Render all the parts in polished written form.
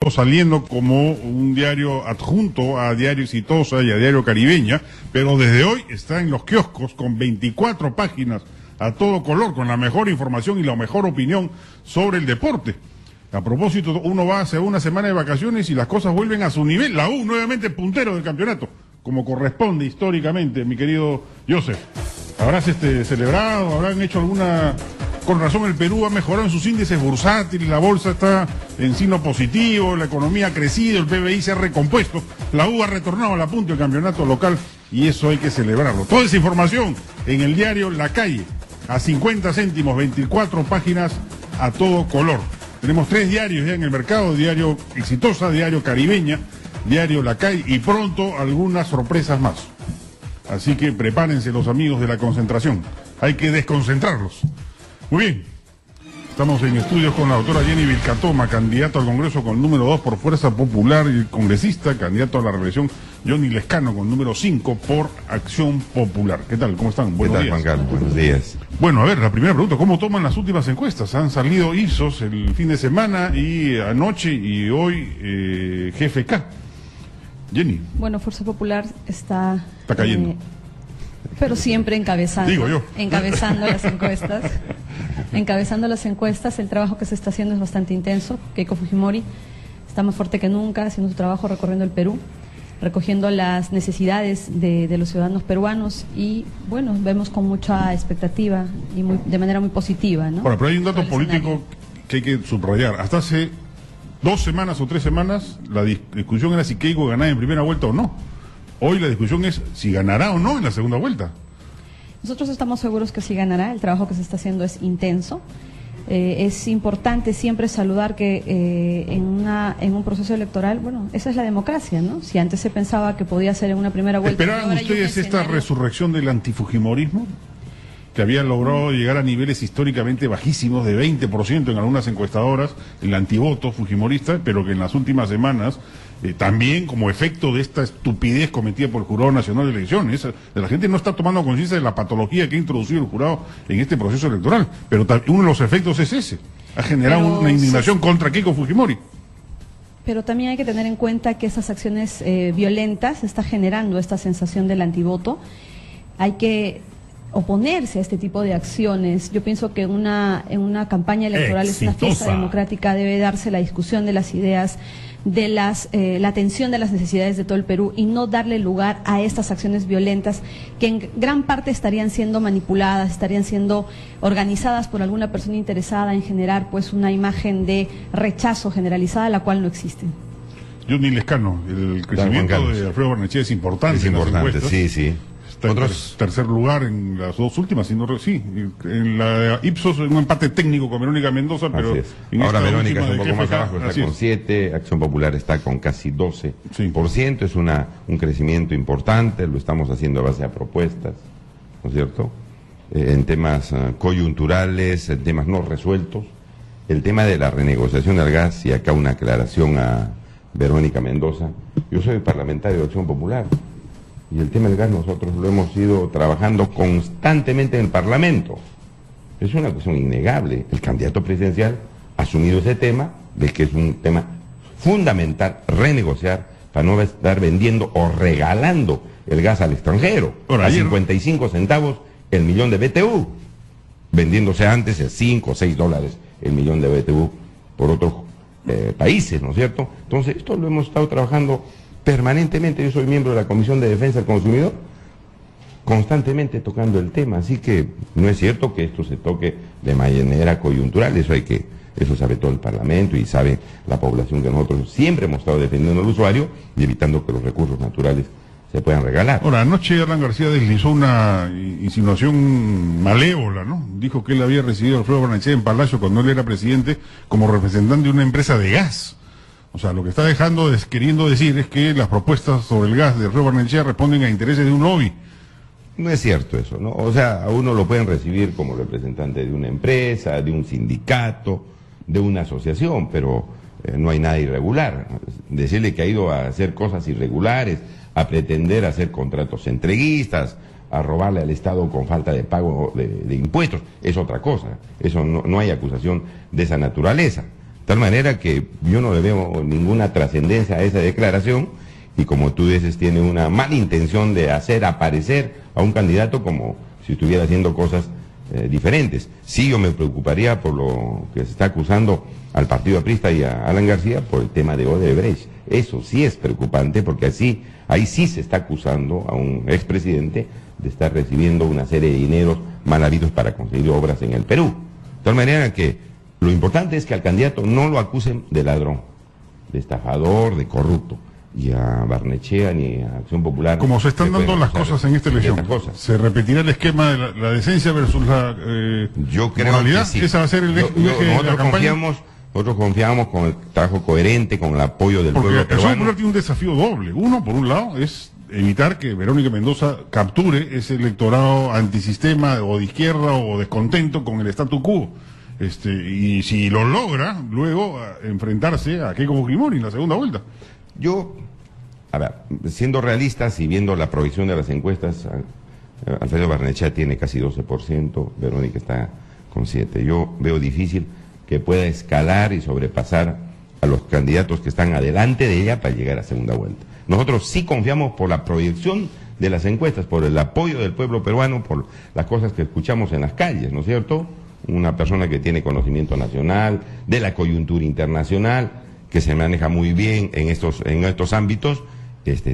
saliendo como un diario adjunto a Diario Exitosa y a Diario Caribeña, pero desde hoy está en los kioscos con 24 páginas a todo color, con la mejor información y la mejor opinión sobre el deporte. A propósito, uno va hace una semana de vacaciones y las cosas vuelven a su nivel. La U nuevamente puntero del campeonato, como corresponde históricamente, mi querido Joseph. ¿Habrás celebrado? ¿Habrán hecho alguna...? Con razón el Perú ha mejorado en sus índices bursátiles, la bolsa está en signo positivo, la economía ha crecido, el PBI se ha recompuesto, la U ha retornado a la punta del campeonato local y eso hay que celebrarlo. Toda esa información en el diario La Calle, a 50 céntimos, 24 páginas a todo color. Tenemos 3 diarios ya en el mercado, Diario Exitosa, Diario Caribeña, Diario La Calle y pronto algunas sorpresas más. Así que prepárense los amigos de la concentración, hay que desconcentrarlos. Muy bien, estamos en estudios con la doctora Jenny Vilcatoma, candidato al Congreso con el número 2 por Fuerza Popular y congresista, candidato a la reelección Johnny Lescano con el número 5 por Acción Popular. ¿Qué tal? ¿Cómo están? Buenos días. Juan Carlos? Buenos días. Bueno, a ver, la primera pregunta, ¿cómo toman las últimas encuestas? Han salido Ipsos el fin de semana y anoche y hoy GFK. Jenny. Bueno, Fuerza Popular está cayendo. Pero siempre encabezando. Digo yo. Encabezando las encuestas. Encabezando las encuestas, el trabajo que se está haciendo es bastante intenso. Keiko Fujimori está más fuerte que nunca, haciendo su trabajo recorriendo el Perú, recogiendo las necesidades de los ciudadanos peruanos y, bueno, vemos con mucha expectativa y de manera muy positiva, ¿no? Ahora, pero hay un dato político que hay que subrayar. Hasta hace 2 semanas o 3 semanas, la discusión era si Keiko ganaba en primera vuelta o no. Hoy la discusión es si ganará o no en la segunda vuelta. Nosotros estamos seguros que sí ganará, el trabajo que se está haciendo es intenso. Es importante siempre saludar que en un proceso electoral, bueno, esa es la democracia, ¿no? Si antes se pensaba que podía ser en una primera vuelta... ¿Esperaban ustedes esta resurrección del antifujimorismo? Que había logrado llegar a niveles históricamente bajísimos de 20% en algunas encuestadoras, el antivoto fujimorista, pero que en las últimas semanas, también como efecto de esta estupidez cometida por el Jurado Nacional de Elecciones, la gente no está tomando conciencia de la patología que ha introducido el jurado en este proceso electoral, pero uno de los efectos es ese, ha generado una indignación contra Keiko Fujimori. Pero también hay que tener en cuenta que esas acciones violentas está generando esta sensación del antivoto. Hay que oponerse a este tipo de acciones. Yo pienso que en una campaña electoral es una fiesta democrática, debe darse la discusión de las ideas, de la atención de las necesidades de todo el Perú y no darle lugar a estas acciones violentas que en gran parte estarían siendo manipuladas, estarían siendo organizadas por alguna persona interesada en generar pues una imagen de rechazo generalizada, la cual no existe. Johnny Lescano, el crecimiento de Alfredo Barnechea es importante. Es importante, sí, sí. Está en tercer lugar en las 2 últimas, sí, en la de Ipsos un empate técnico con Verónica Mendoza, pero en ahora Verónica está un poco más abajo, está con 7, Acción Popular está con casi 12%, sí. Es un crecimiento importante, lo estamos haciendo a base de propuestas, ¿no es cierto? En temas coyunturales, en temas no resueltos, el tema de la renegociación del gas, y acá una aclaración a Verónica Mendoza, yo soy parlamentario de Acción Popular, y el tema del gas nosotros lo hemos ido trabajando constantemente en el Parlamento. Es una cuestión innegable. El candidato presidencial ha asumido ese tema, de que es un tema fundamental renegociar para no estar vendiendo o regalando el gas al extranjero. A 55 centavos el millón de BTU, vendiéndose antes a 5 o 6 dólares el millón de BTU por otros países, ¿no es cierto? Entonces, esto lo hemos estado trabajando permanentemente. Yo soy miembro de la Comisión de Defensa del Consumidor, constantemente tocando el tema, así que no es cierto que esto se toque de manera coyuntural, eso sabe todo el Parlamento y sabe la población que nosotros siempre hemos estado defendiendo al usuario y evitando que los recursos naturales se puedan regalar. Ahora, anoche Hernán García deslizó una insinuación malévola, ¿no? Dijo que él había recibido a Alfredo Barnechea en Palacio cuando él era presidente como representante de una empresa de gas. O sea, lo que está queriendo decir es que las propuestas sobre el gas de Alfredo Barnechea responden a intereses de un lobby. No es cierto eso, ¿no? O sea, a uno lo pueden recibir como representante de una empresa, de un sindicato, de una asociación, pero no hay nada irregular. Decirle que ha ido a hacer cosas irregulares, a pretender hacer contratos entreguistas, a robarle al Estado con falta de pago de impuestos, es otra cosa. Eso no hay acusación de esa naturaleza. Tal manera que yo no le veo ninguna trascendencia a esa declaración, y como tú dices, tiene una mala intención de hacer aparecer a un candidato como si estuviera haciendo cosas diferentes. Sí, yo me preocuparía por lo que se está acusando al partido aprista y a Alan García por el tema de Odebrecht. Eso sí es preocupante, porque ahí sí se está acusando a un expresidente de estar recibiendo una serie de dineros mal habidos para conseguir obras en el Perú. De tal manera que lo importante es que al candidato no lo acusen de ladrón, de estafador, de corrupto. Y a Barnechea ni a Acción Popular. Como se están dando las cosas en esta elección, ¿se repetirá el esquema de la decencia versus la yo creo moralidad? Que sí. ¿Esa va a ser el eje de la campaña? Nosotros confiamos con el trabajo coherente, con el apoyo del pueblo peruano. Acción Popular tiene un desafío doble. Uno, por un lado, es evitar que Verónica Mendoza capture ese electorado antisistema o de izquierda o descontento con el statu quo. Y si lo logra, luego enfrentarse a Keiko Fujimori en la segunda vuelta. Yo, a ver, siendo realistas y viendo la proyección de las encuestas, Alfredo Barnechea tiene casi 12%, Verónica está con 7%. Yo veo difícil que pueda escalar y sobrepasar a los candidatos que están adelante de ella para llegar a segunda vuelta. Nosotros sí confiamos por la proyección de las encuestas, por el apoyo del pueblo peruano, por las cosas que escuchamos en las calles, ¿no es cierto? Una persona que tiene conocimiento nacional, de la coyuntura internacional, que se maneja muy bien en estos ámbitos,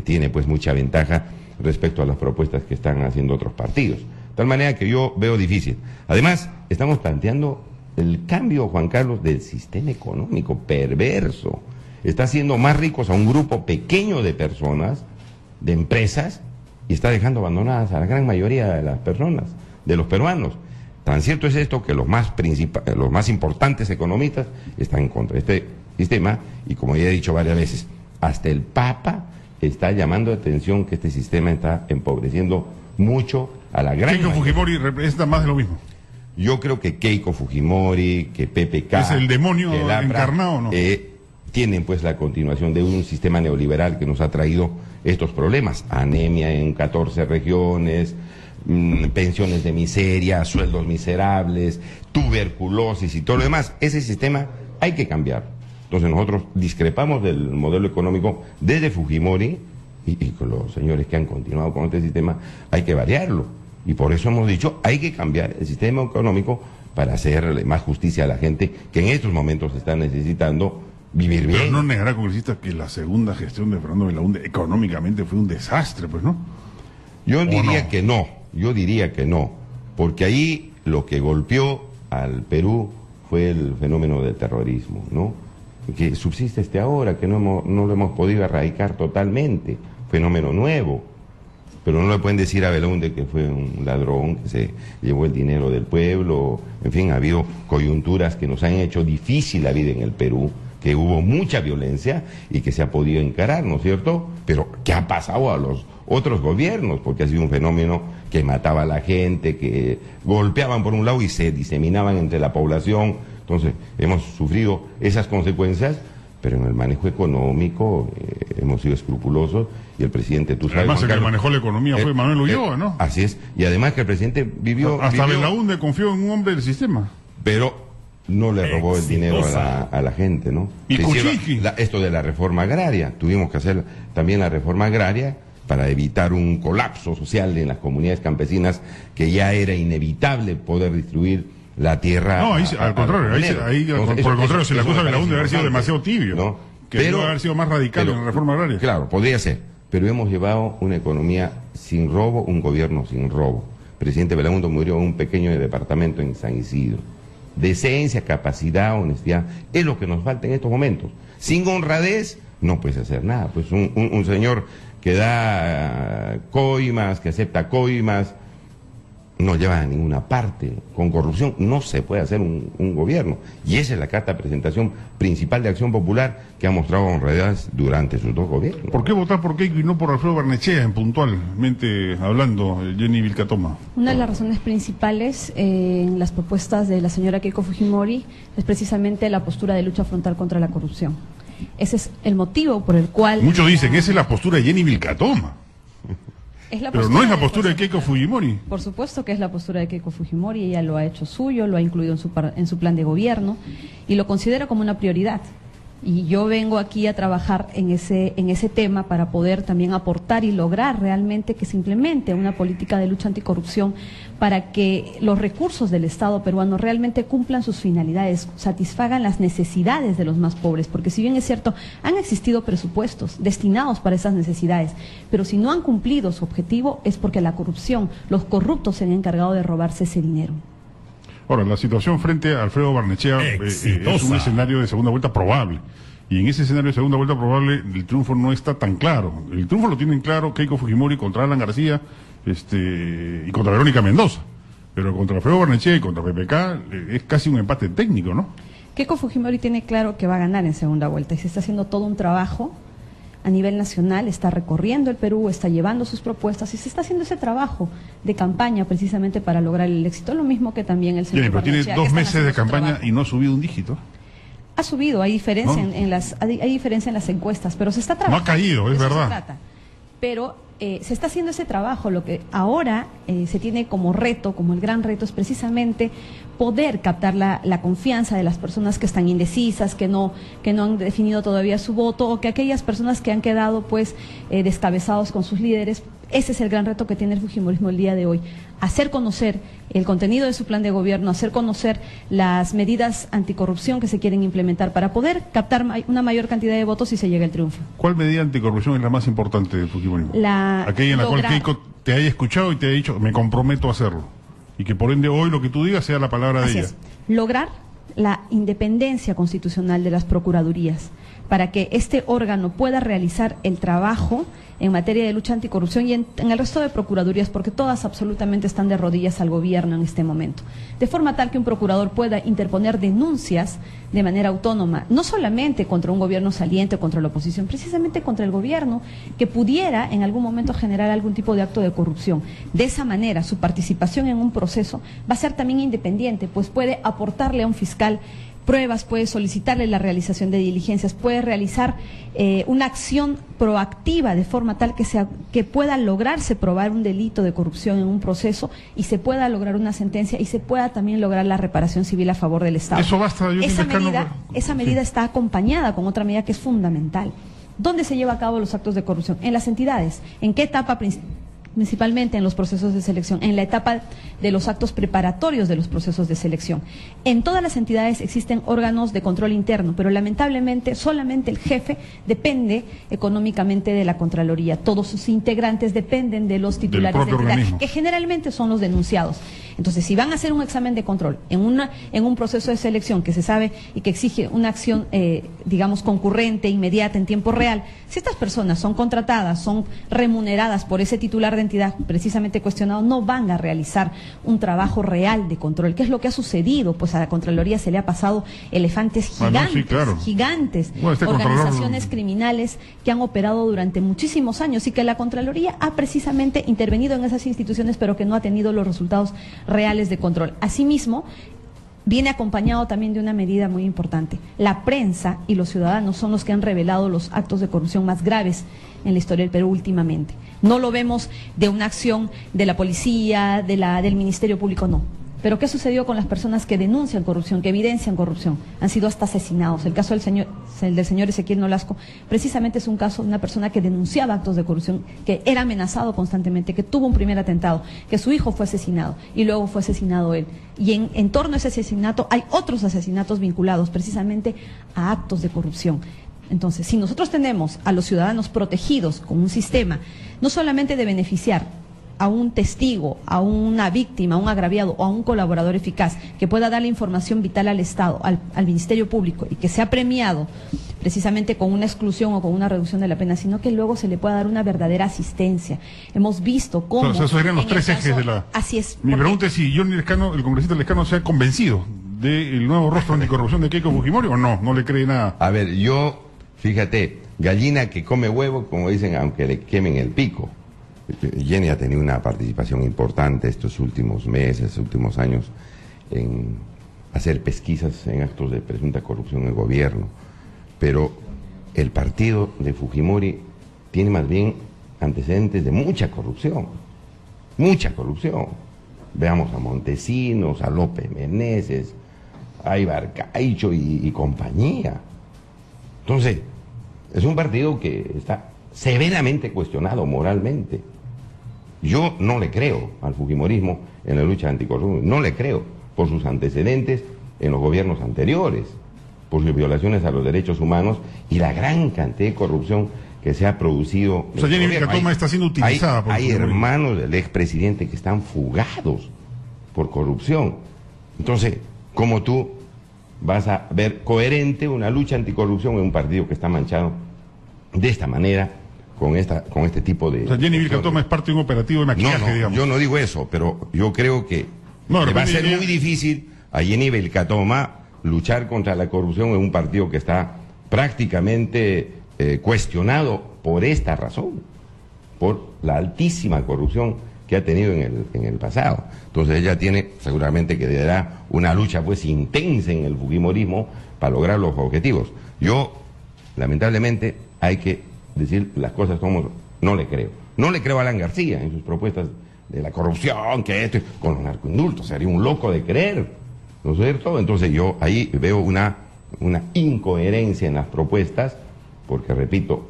tiene pues mucha ventaja respecto a las propuestas que están haciendo otros partidos. De tal manera que yo veo difícil. Además, estamos planteando el cambio, Juan Carlos, del sistema económico perverso. Está haciendo más ricos a un grupo pequeño de personas, de empresas, y está dejando abandonadas a la gran mayoría de las personas, de los peruanos. Tan cierto es esto que los más importantes economistas están en contra de este sistema, y como ya he dicho varias veces, hasta el Papa está llamando la atención que este sistema está empobreciendo mucho a la gran Keiko mayoría. Fujimori representa más de lo mismo. Yo creo que Keiko Fujimori, que PPK... ¿Es el demonio encarnado o no? Tienen pues la continuación de un sistema neoliberal que nos ha traído estos problemas. Anemia en 14 regiones, pensiones de miseria, sueldos miserables, tuberculosis y todo lo demás. Ese sistema hay que cambiar. Entonces nosotros discrepamos del modelo económico desde Fujimori y con los señores que han continuado con este sistema hay que variarlo. Y por eso hemos dicho, hay que cambiar el sistema económico para hacerle más justicia a la gente que en estos momentos está necesitando vivir bien. Pero no negará, congresista, que la segunda gestión de Fernando Belaúnde económicamente fue un desastre, pues, ¿no? Yo diría que no, porque ahí lo que golpeó al Perú fue el fenómeno del terrorismo, ¿no? Que subsiste ahora, que no lo hemos podido erradicar totalmente, fenómeno nuevo. Pero no le pueden decir a Belaúnde que fue un ladrón, que se llevó el dinero del pueblo. En fin, ha habido coyunturas que nos han hecho difícil la vida en el Perú, que hubo mucha violencia y que se ha podido encarar, ¿no es cierto? Pero ¿qué ha pasado a los otros gobiernos? Porque ha sido un fenómeno que mataba a la gente, que golpeaban por un lado y se diseminaban entre la población. Entonces, hemos sufrido esas consecuencias, pero en el manejo económico hemos sido escrupulosos, y el presidente, tú sabes... Además, el que manejó la economía fue Manuel Ulloa, ¿no? Así es, y además que el presidente vivió... Hasta Belaúnde confió en un hombre del sistema. Pero no le robó el dinero a la gente, ¿no? Y Kuczynski. Esto de la reforma agraria, tuvimos que hacer también la reforma agraria para evitar un colapso social en las comunidades campesinas, que ya era inevitable poder distribuir la tierra. No, al contrario, por el contrario, se le acusa a Belaúnde de haber sido demasiado tibio, ¿no? Que debe haber sido más radical en la reforma agraria. Claro, podría ser, pero hemos llevado una economía sin robo, un gobierno sin robo. El presidente Belaúnde murió en un pequeño departamento en San Isidro. Decencia, capacidad, honestidad, es lo que nos falta en estos momentos. Sin honradez no puedes hacer nada. Pues un señor que da coimas, que acepta coimas, no lleva a ninguna parte. Con corrupción no se puede hacer un gobierno. Y esa es la carta de presentación principal de Acción Popular, que ha mostrado honradez durante sus dos gobiernos. ¿Por qué votar por Keiko y no por Alfredo Barnechea, puntualmente hablando, Jenny Vilcatoma? Una de las razones principales en las propuestas de la señora Keiko Fujimori es precisamente la postura de lucha frontal contra la corrupción. Ese es el motivo por el cual... Muchos dicen, esa es la postura de Jenny Vilcatoma. Pero no es la postura de Keiko Fujimori. Por supuesto que es la postura de Keiko Fujimori, ella lo ha hecho suyo, lo ha incluido en su plan de gobierno y lo considera como una prioridad. Y yo vengo aquí a trabajar en ese tema para poder también aportar y lograr realmente que se implemente una política de lucha anticorrupción para que los recursos del Estado peruano realmente cumplan sus finalidades, satisfagan las necesidades de los más pobres, porque si bien es cierto, han existido presupuestos destinados para esas necesidades, pero si no han cumplido su objetivo es porque la corrupción, los corruptos se han encargado de robarse ese dinero. Ahora, la situación frente a Alfredo Barnechea es un escenario de segunda vuelta probable. Y en ese escenario de segunda vuelta probable, el triunfo no está tan claro. El triunfo lo tienen claro Keiko Fujimori contra Alan García y contra Verónica Mendoza. Pero contra Alfredo Barnechea y contra PPK es casi un empate técnico, ¿no? Keiko Fujimori tiene claro que va a ganar en segunda vuelta y se está haciendo todo un trabajo a nivel nacional, está recorriendo el Perú, está llevando sus propuestas y se está haciendo ese trabajo de campaña precisamente para lograr el éxito, lo mismo que también el señor Barnechea. Tiene 2 meses de campaña y no ha subido un dígito. Ha subido, hay diferencia hay diferencia en las encuestas, pero se está trabajando. No ha caído, es verdad. Se trata. Pero se está haciendo ese trabajo. Lo que ahora se tiene como reto, como el gran reto, es precisamente poder captar la confianza de las personas que están indecisas, que no han definido todavía su voto, o que aquellas personas que han quedado pues descabezados con sus líderes. Ese es el gran reto que tiene el fujimorismo el día de hoy, hacer conocer el contenido de su plan de gobierno, hacer conocer las medidas anticorrupción que se quieren implementar para poder captar una mayor cantidad de votos y se llegue al triunfo. ¿Cuál medida anticorrupción es la más importante del fujimorismo? Aquella en la cual Keiko te haya escuchado y te haya dicho, me comprometo a hacerlo. Y que por ende hoy lo que tú digas sea la palabra de ella. Lograr la independencia constitucional de las procuradurías para que este órgano pueda realizar el trabajo en materia de lucha anticorrupción y en el resto de procuradurías, porque todas absolutamente están de rodillas al gobierno en este momento, de forma tal que un procurador pueda interponer denuncias de manera autónoma, no solamente contra un gobierno saliente o contra la oposición, precisamente contra el gobierno que pudiera en algún momento generar algún tipo de acto de corrupción. De esa manera, su participación en un proceso va a ser también independiente, pues puede aportarle a un fiscal pruebas, puede solicitarle la realización de diligencias, puede realizar una acción proactiva de forma tal que pueda lograrse probar un delito de corrupción en un proceso y se pueda lograr una sentencia y se pueda también lograr la reparación civil a favor del Estado. Eso basta. Esa medida está acompañada con otra medida que es fundamental. ¿Dónde se lleva a cabo los actos de corrupción? En las entidades. ¿En qué etapa principalmente en los procesos de selección, en la etapa de los actos preparatorios de los procesos de selección? En todas las entidades existen órganos de control interno, pero lamentablemente solamente el jefe depende económicamente de la Contraloría. Todos sus integrantes dependen de los titulares de entidad, que generalmente son los denunciados. Entonces, si van a hacer un examen de control en un proceso de selección que se sabe y que exige una acción, digamos, concurrente, inmediata, en tiempo real, si estas personas son contratadas, son remuneradas por ese titular de entidad precisamente cuestionado, no van a realizar un trabajo real de control. ¿Qué es lo que ha sucedido? Pues a la Contraloría se le ha pasado elefantes gigantes, organizaciones criminales que han operado durante muchísimos años y que la Contraloría ha precisamente intervenido en esas instituciones, pero que no ha tenido los resultados reales de control. Asimismo, viene acompañado también de una medida muy importante. La prensa y los ciudadanos son los que han revelado los actos de corrupción más graves en la historia del Perú últimamente. No lo vemos de una acción de la policía, del Ministerio Público, no. Pero ¿qué sucedió con las personas que denuncian corrupción, que evidencian corrupción? Han sido hasta asesinados. El caso del señor Ezequiel Nolasco precisamente es un caso de una persona que denunciaba actos de corrupción, que era amenazado constantemente, que tuvo un primer atentado, que su hijo fue asesinado y luego fue asesinado él. Y en torno a ese asesinato hay otros asesinatos vinculados precisamente a actos de corrupción. Entonces, si nosotros tenemos a los ciudadanos protegidos con un sistema, no solamente de beneficiar a un testigo, a una víctima, a un agraviado o a un colaborador eficaz que pueda darle información vital al Estado, al Ministerio Público y que sea premiado precisamente con una exclusión o con una reducción de la pena, sino que luego se le pueda dar una verdadera asistencia. Hemos visto cómo... Esos serían los tres ejes de la... Así es. Mi pregunta es si Johnny Lescano, el congresista Lescano, se ha convencido del nuevo rostro anticorrupción de Keiko Fujimori o no le cree nada. A ver, fíjate, gallina que come huevo, como dicen, aunque le quemen el pico. Jenny ha tenido una participación importante estos últimos meses, últimos años, en hacer pesquisas en actos de presunta corrupción en el gobierno. Pero el partido de Fujimori tiene más bien antecedentes de mucha corrupción. Mucha corrupción. Veamos a Montesinos, a López Meneses, a Ibarcaicho y compañía. Entonces, es un partido que está severamente cuestionado moralmente. Yo no le creo al fujimorismo en la lucha anticorrupción, no le creo por sus antecedentes en los gobiernos anteriores, por sus violaciones a los derechos humanos y la gran cantidad de corrupción que se ha producido. O sea, Jenny Vilcatoma está siendo utilizada por hay hermanos del expresidente que están fugados por corrupción. Entonces, ¿cómo tú vas a ver coherente una lucha anticorrupción en un partido que está manchado de esta manera, con este tipo de... O sea, Jenny Vilcatoma es parte de un operativo de maquillaje, digamos. Yo no digo eso, pero yo creo que va a ser muy difícil a Jenny Vilcatoma luchar contra la corrupción en un partido que está prácticamente cuestionado por esta razón, por la altísima corrupción que ha tenido en el pasado. Entonces ella tiene seguramente que dará una lucha pues intensa en el fujimorismo para lograr los objetivos. Yo, lamentablemente, hay que decir las cosas como no le creo. No le creo a Alan García en sus propuestas de la corrupción, que esto, con los narcoindultos, sería un loco de creer, ¿no es cierto? Entonces yo ahí veo una incoherencia en las propuestas, porque repito,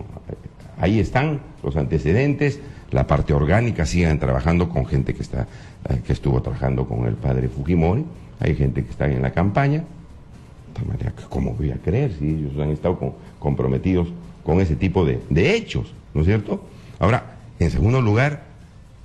ahí están los antecedentes, la parte orgánica, sigan trabajando con gente que estuvo trabajando con el padre Fujimori, hay gente que está en la campaña, de tal manera que cómo voy a creer si ellos han estado comprometidos con ese tipo de hechos, ¿no es cierto? Ahora, en segundo lugar,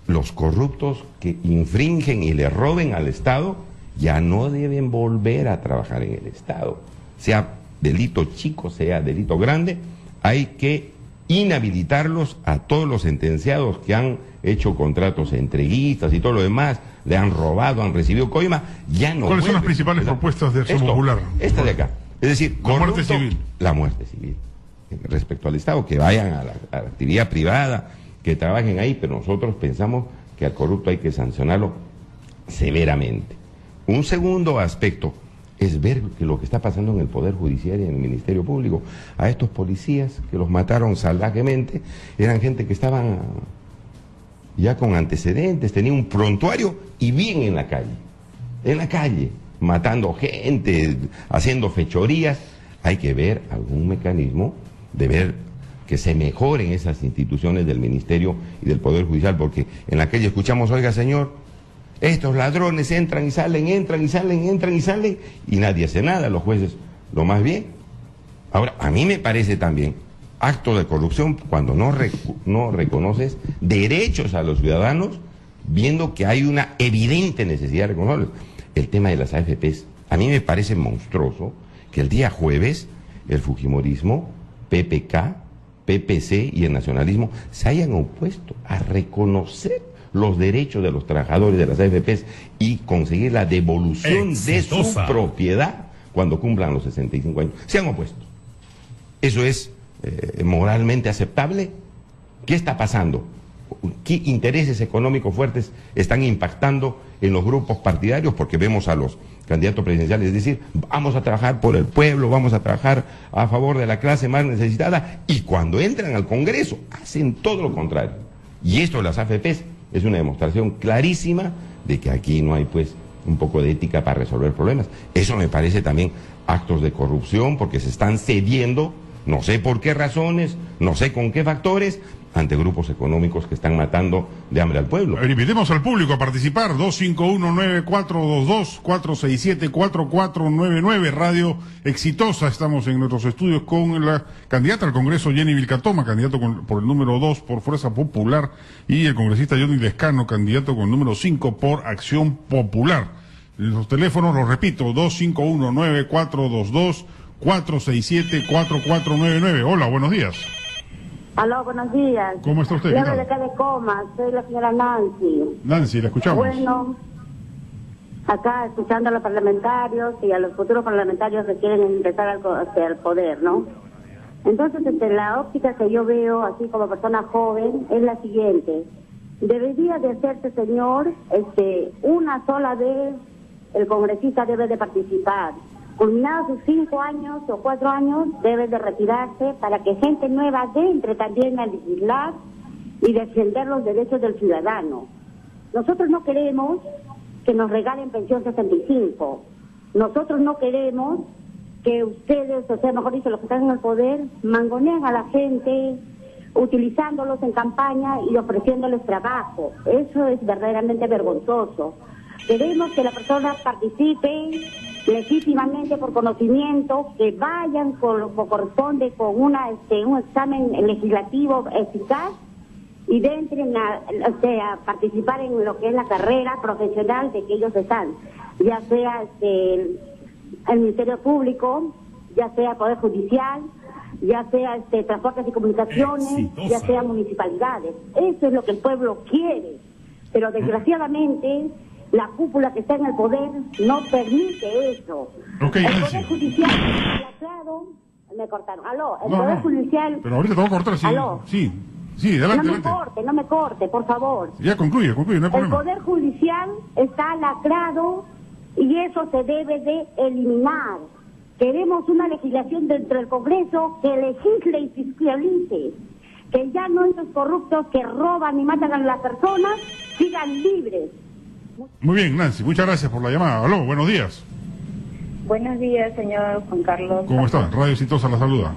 los corruptos que infringen y le roben al Estado ya no deben volver a trabajar en el Estado, sea delito chico, sea delito grande, hay que inhabilitarlos a todos los sentenciados que han hecho contratos entreguistas y todo lo demás, le han robado, han recibido coima, ya no. ¿Cuáles son las principales propuestas de Acción Popular? Esta de acá, es decir, la muerte civil. La muerte civil. Respecto al Estado, que vayan a la actividad privada, que trabajen ahí, pero nosotros pensamos que al corrupto hay que sancionarlo severamente. Un segundo aspecto es ver que lo que está pasando en el Poder Judicial y en el Ministerio Público. A estos policías que los mataron salvajemente, eran gente que estaban ya con antecedentes, tenían un prontuario y bien en la calle, matando gente, haciendo fechorías. Hay que ver algún mecanismo de ver que se mejoren esas instituciones del Ministerio y del Poder Judicial, porque en la calle escuchamos, oiga señor, estos ladrones entran y salen, entran y salen, entran y salen, y nadie hace nada, los jueces lo más bien. Ahora, a mí me parece también acto de corrupción cuando no reconoces derechos a los ciudadanos, viendo que hay una evidente necesidad de reconocerlos. El tema de las AFPs, a mí me parece monstruoso que el día jueves el fujimorismo, PPK, PPC y el nacionalismo se hayan opuesto a reconocer los derechos de los trabajadores de las AFPs y conseguir la devolución de su propiedad cuando cumplan los 65 años. Se han opuesto. ¿Eso es moralmente aceptable? ¿Qué está pasando? ¿Qué intereses económicos fuertes están impactando en los grupos partidarios? Porque vemos a los candidatos presidenciales decir, vamos a trabajar por el pueblo, vamos a trabajar a favor de la clase más necesitada, y cuando entran al Congreso hacen todo lo contrario. Y esto de las AFPs es una demostración clarísima de que aquí no hay pues un poco de ética para resolver problemas. Eso me parece también actos de corrupción, porque se están cediendo, no sé por qué razones, no sé con qué factores, ante grupos económicos que están matando de hambre al pueblo. A ver, invitemos al público a participar, 251-9422, 467-4499, Radio Exitosa. Estamos en nuestros estudios con la candidata al Congreso, Jenny Vilcatoma, candidato por el número 2 por Fuerza Popular, y el congresista Johnny Lescano, candidato con el número 5 por Acción Popular. Los teléfonos, los repito, 251-9422, 467-4499. Hola, buenos días. Aló, buenos días. ¿Cómo está usted? Yo de acá de Comas, soy la señora Nancy. Nancy, la escuchamos. Bueno, acá escuchando a los parlamentarios y a los futuros parlamentarios que quieren ingresar hacia el poder, ¿no? Entonces, la óptica que yo veo, así como persona joven, es la siguiente. Debería de hacerse, señor, una sola vez el congresista debe de participar. Culminados sus 5 años o 4 años, debe de retirarse para que gente nueva entre también a legislar y defender los derechos del ciudadano. Nosotros no queremos que nos regalen pensión 65. Nosotros no queremos que ustedes, o sea, mejor dicho, los que están en el poder, mangoneen a la gente, utilizándolos en campaña y ofreciéndoles trabajo. Eso es verdaderamente vergonzoso. Queremos que la persona participe legítimamente por conocimiento, que vayan con lo que corresponde con un examen legislativo eficaz y entren a participar en lo que es la carrera profesional de que ellos están, ya sea el Ministerio Público, ya sea Poder Judicial, ya sea Transportes y Comunicaciones, ya sea municipalidades. Eso es lo que el pueblo quiere, pero desgraciadamente la cúpula que está en el poder no permite eso. El Poder Judicial, claro, me cortaron. Aló, el Poder Judicial... Pero ahorita te voy a cortar, sí. Aló. Sí, adelante, no me corte, por favor. Ya concluye, no hay problema. El Poder Judicial está lacrado y eso se debe de eliminar. Queremos una legislación dentro del Congreso que legisle y fiscalice, que ya no esos corruptos que roban y matan a las personas sigan libres. Muy bien, Nancy, muchas gracias por la llamada. Aló, buenos días. Buenos días, señor Juan Carlos. ¿Cómo está? Radio Exitosa la saluda.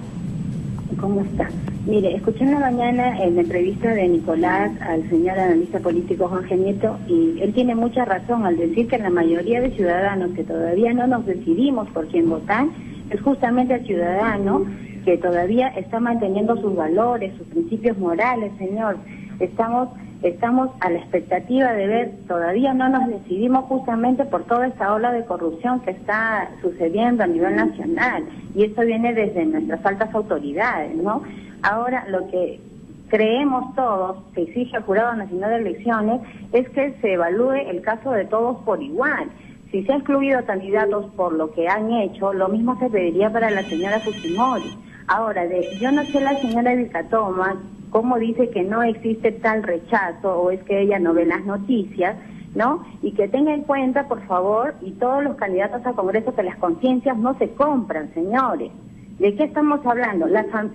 ¿Cómo está? Mire, escuché en la mañana en la entrevista de Nicolás al señor analista político Jorge Nieto, y él tiene mucha razón al decir que la mayoría de ciudadanos que todavía no nos decidimos por quién votar es justamente el ciudadano que todavía está manteniendo sus valores, sus principios morales, señor. Estamos a la expectativa de ver, todavía no nos decidimos justamente por toda esta ola de corrupción que está sucediendo a nivel nacional, y esto viene desde nuestras altas autoridades, ¿no? Ahora, lo que creemos todos que exige el Jurado Nacional de Elecciones es que se evalúe el caso de todos por igual. Si se ha excluido candidatos por lo que han hecho, lo mismo se pediría para la señora Fujimori. Ahora, yo no sé la señora Vilcatoma cómo dice que no existe tal rechazo, o es que ella no ve las noticias, ¿no? Y que tenga en cuenta, por favor, y todos los candidatos al Congreso, que las conciencias no se compran, señores. ¿De qué estamos hablando?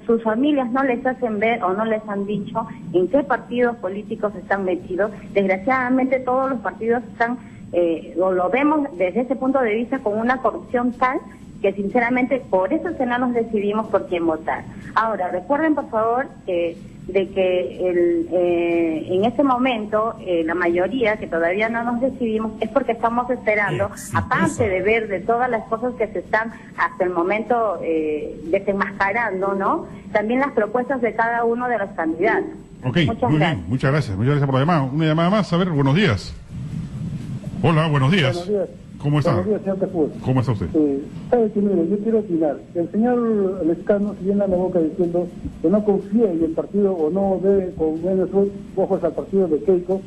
Sus familias no les hacen ver o no les han dicho en qué partidos políticos están metidos. Desgraciadamente todos los partidos están, o lo vemos desde ese punto de vista, con una corrupción tal que sinceramente por eso que no nos decidimos por quién votar. Ahora, recuerden por favor de que en este momento la mayoría que todavía no nos decidimos es porque estamos esperando, aparte de ver de todas las cosas que se están hasta el momento desenmascarando, ¿no? También las propuestas de cada uno de los candidatos. Ok, muy bien, muchas gracias por la llamada. Una llamada más, a ver, buenos días. Hola, buenos días. Buenos días. ¿Cómo está? Buenos días, señor Tafur. ¿Cómo está usted? Sabe que, mire, yo quiero opinar. El señor Lescano se llena la boca diciendo que no confía en el partido o no debe con buenos ojos al partido de Keiko,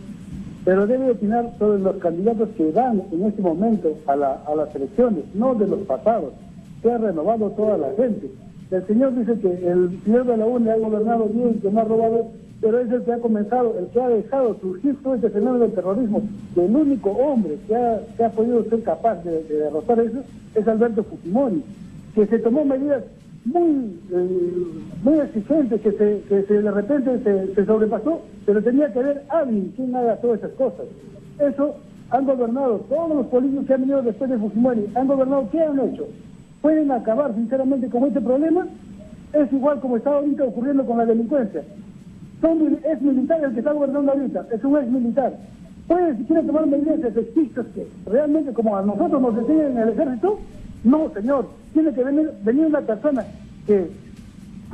pero debe opinar sobre los candidatos que van en este momento a las elecciones, no de los pasados, que ha renovado toda la gente. El señor dice que el señor de la UNE ha gobernado bien, que no ha robado, pero es el que ha comenzado, el que ha dejado surgir todo este fenómeno del terrorismo. Que el único hombre que ha podido ser capaz de derrotar eso es Alberto Fujimori, que se tomó medidas muy exigentes, que de repente se sobrepasó, pero tenía que haber alguien quien haga todas esas cosas. Eso han gobernado todos los políticos que han venido después de Fujimori, han gobernado. ¿Qué han hecho? ¿Pueden acabar sinceramente con este problema? Es igual como está ahorita ocurriendo con la delincuencia. Es militar el que está gobernando ahorita, es un ex militar. ¿Puede siquiera tomar medidas efectivas que realmente, como a nosotros nos enseñan en el ejército? No, señor. Tiene que venir una persona que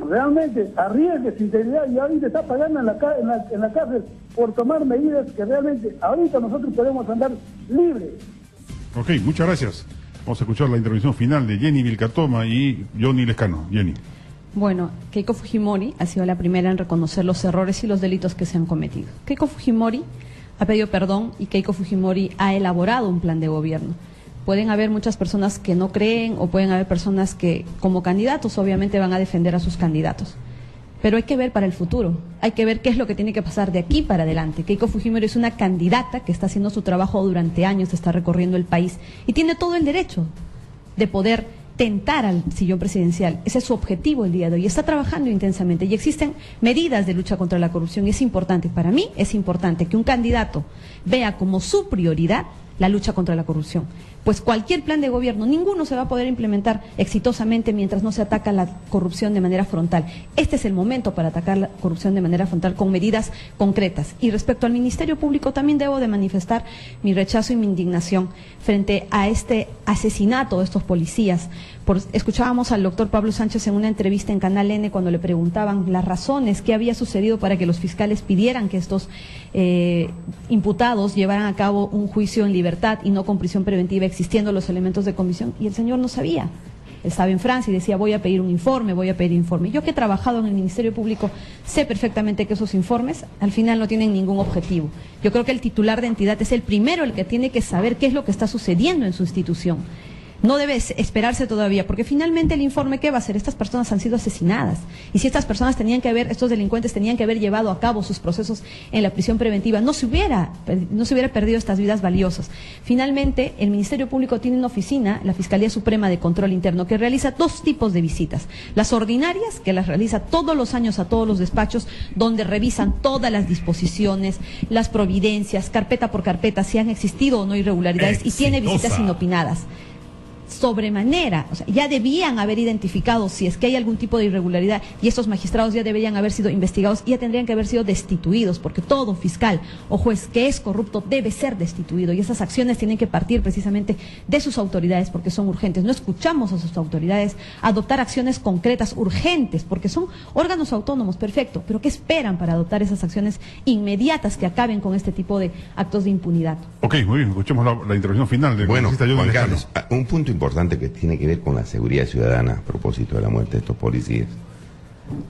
realmente arriesgue su integridad, y ahorita está pagando en la cárcel por tomar medidas que realmente ahorita nosotros podemos andar libres. Ok, muchas gracias. Vamos a escuchar la intervención final de Jenny Vilcatoma y Johnny Lescano. Jenny. Bueno, Keiko Fujimori ha sido la primera en reconocer los errores y los delitos que se han cometido. Keiko Fujimori ha pedido perdón y Keiko Fujimori ha elaborado un plan de gobierno. Pueden haber muchas personas que no creen, o pueden haber personas que como candidatos obviamente van a defender a sus candidatos. Pero hay que ver para el futuro, hay que ver qué es lo que tiene que pasar de aquí para adelante. Keiko Fujimori es una candidata que está haciendo su trabajo durante años, está recorriendo el país y tiene todo el derecho de poder tentar al sillón presidencial. Ese es su objetivo el día de hoy. Está trabajando intensamente y existen medidas de lucha contra la corrupción y es importante, para mí es importante que un candidato vea como su prioridad la lucha contra la corrupción. Pues cualquier plan de gobierno, ninguno se va a poder implementar exitosamente mientras no se ataca la corrupción de manera frontal. Este es el momento para atacar la corrupción de manera frontal con medidas concretas. Y respecto al Ministerio Público, también debo de manifestar mi rechazo y mi indignación frente a este asesinato de estos policías. Escuchábamos al doctor Pablo Sánchez en una entrevista en Canal N cuando le preguntaban las razones, qué había sucedido para que los fiscales pidieran que estos imputados llevaran a cabo un juicio en libertad y no con prisión preventiva, existiendo los elementos de comisión, y el señor no sabía. Él estaba en Francia y decía, voy a pedir un informe, voy a pedir informe. Yo que he trabajado en el Ministerio Público sé perfectamente que esos informes al final no tienen ningún objetivo. Yo creo que el titular de entidad es el primero el que tiene que saber qué es lo que está sucediendo en su institución. No debe esperarse todavía, porque finalmente el informe, ¿qué va a hacer? Estas personas han sido asesinadas. Y si estas personas estos delincuentes tenían que haber llevado a cabo sus procesos en la prisión preventiva, no se hubiera perdido estas vidas valiosas. Finalmente, el Ministerio Público tiene una oficina, la Fiscalía Suprema de Control Interno, que realiza dos tipos de visitas. Las ordinarias, que las realiza todos los años a todos los despachos, donde revisan todas las disposiciones, las providencias, carpeta por carpeta, si han existido o no irregularidades, y tiene visitas inopinadas. Sobremanera, o sea, ya debían haber identificado si es que hay algún tipo de irregularidad y estos magistrados ya deberían haber sido investigados y ya tendrían que haber sido destituidos, porque todo fiscal o juez que es corrupto debe ser destituido y esas acciones tienen que partir precisamente de sus autoridades porque son urgentes. No escuchamos a sus autoridades adoptar acciones concretas, urgentes, porque son órganos autónomos, perfecto, pero ¿qué esperan para adoptar esas acciones inmediatas que acaben con este tipo de actos de impunidad? Ok, muy bien, escuchemos la intervención final del congresista Johnny Lescano. Carlos, un punto importante que tiene que ver con la seguridad ciudadana a propósito de la muerte de estos policías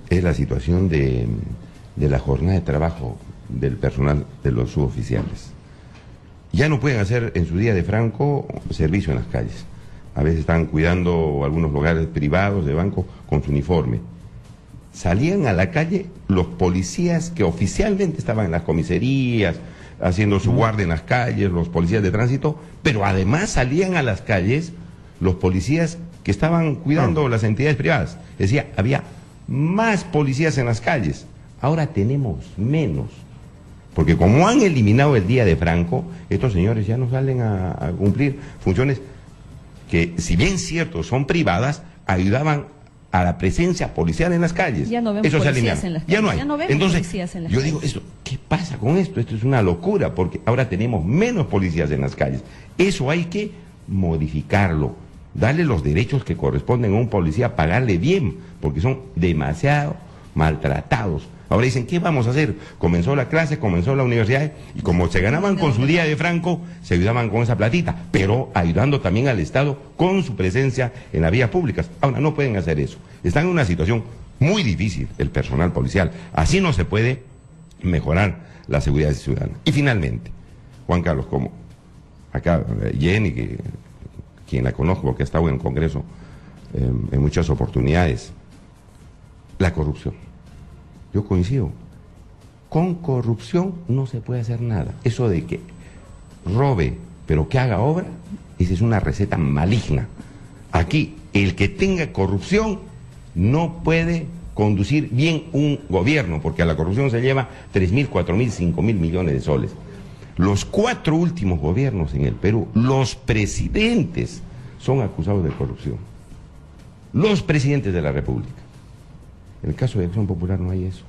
es la situación de la jornada de trabajo del personal de los suboficiales. Ya no pueden hacer en su día de franco servicio en las calles. A veces están cuidando algunos lugares privados de banco con su uniforme. Salían a la calle los policías que oficialmente estaban en las comisarías, haciendo su guardia en las calles, los policías de tránsito, pero además salían a las calles los policías que estaban cuidando las entidades privadas. Decía, había más policías en las calles, ahora tenemos menos, porque como han eliminado el día de Franco, estos señores ya no salen a cumplir funciones que, si bien cierto, son privadas, ayudaban a la presencia policial en las calles. Ya no vemos policías en las calles. Ya no hay. Entonces, yo digo, ¿qué pasa con esto? Esto es una locura, porque ahora tenemos menos policías en las calles. Eso hay que modificarlo. Darle los derechos que corresponden a un policía, pagarle bien, porque son demasiado maltratados. Ahora dicen, ¿qué vamos a hacer? Comenzó la clase, comenzó la universidad, y como se ganaban con su día de franco, se ayudaban con esa platita, pero ayudando también al Estado con su presencia en las vías públicas. Ahora no pueden hacer eso. Están en una situación muy difícil el personal policial. Así no se puede mejorar la seguridad ciudadana. Y finalmente, Juan Carlos, como acá Jenny, quien la conozco porque ha estado en el Congreso en muchas oportunidades, la corrupción. Yo coincido. Con corrupción no se puede hacer nada. Eso de que robe, pero que haga obra, esa es una receta maligna. Aquí, el que tenga corrupción no puede conducir bien un gobierno, porque a la corrupción se lleva 3.000, 4.000, 5.000 millones de soles. Los 4 últimos gobiernos en el Perú, los presidentes son acusados de corrupción. Los presidentes de la República. En el caso de Acción Popular no hay eso.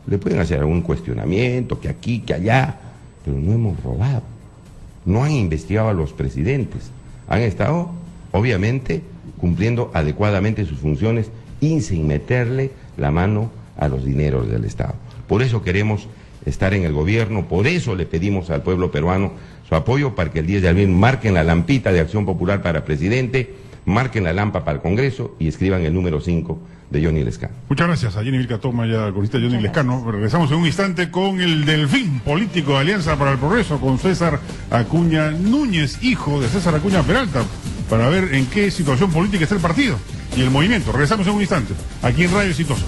Le pueden hacer algún cuestionamiento, que aquí, que allá, pero no hemos robado. No han investigado a los presidentes. Han estado, obviamente, cumpliendo adecuadamente sus funciones y sin meterle la mano a los dineros del Estado. Por eso queremos estar en el gobierno, por eso le pedimos al pueblo peruano su apoyo para que el 10 de abril marquen la lampita de Acción Popular para presidente, marquen la lampa para el Congreso y escriban el número 5 de Johnny Lescano. Muchas gracias a Jenny Vilca Toma y al congresista Johnny Lescano. Regresamos en un instante con el delfín político de Alianza para el Progreso, con César Acuña Núñez, hijo de César Acuña Peralta, para ver en qué situación política está el partido y el movimiento. Regresamos en un instante, aquí en Radio Exitosa.